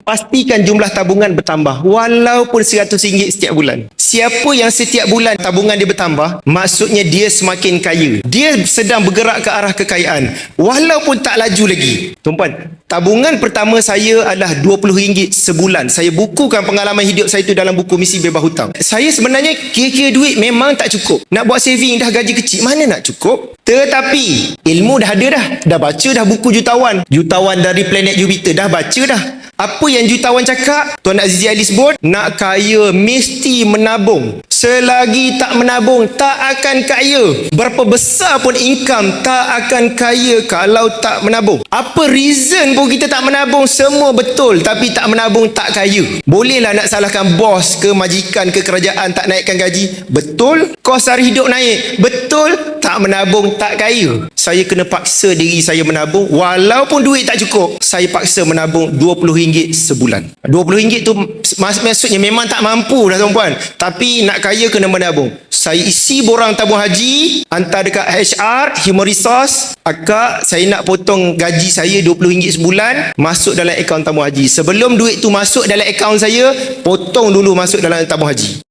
Pastikan jumlah tabungan bertambah walaupun RM100 setiap bulan. Siapa yang setiap bulan tabungan dia bertambah, maksudnya dia semakin kaya. Dia sedang bergerak ke arah kekayaan walaupun tak laju lagi. Tuan-puan, tabungan pertama saya adalah RM20 sebulan. Saya bukukan pengalaman hidup saya itu dalam buku Misi Bebas Hutang. Saya sebenarnya kira-kira duit memang tak cukup. Nak buat saving dah gaji kecil, mana nak cukup? Tetapi ilmu dah ada dah. Dah baca dah buku jutawan. Jutawan dari planet Jupiter dah baca dah. Apa yang jutawan cakap? Tuan Azizi Ali sebut, nak kaya mesti menabung. Selagi tak menabung, tak akan kaya. Berapa besar pun income, tak akan kaya kalau tak menabung. Apa reason pun kita tak menabung, semua betul. Tapi tak menabung, tak kaya. Bolehlah nak salahkan bos ke majikan ke kerajaan tak naikkan gaji. Betul. Kos sara hidup naik. Betul. Tak menabung, tak kaya. Saya kena paksa diri saya menabung. Walaupun duit tak cukup, saya paksa menabung RM20 sebulan. RM20 tu maksudnya memang tak mampu dah tuan-puan. Tapi nak kaya kena menabung. Saya isi borang tabung haji, hantar dekat HR, Human Resource. Akak, saya nak potong gaji saya RM20 sebulan, masuk dalam akaun tabung haji. Sebelum duit tu masuk dalam akaun saya, potong dulu masuk dalam tabung haji.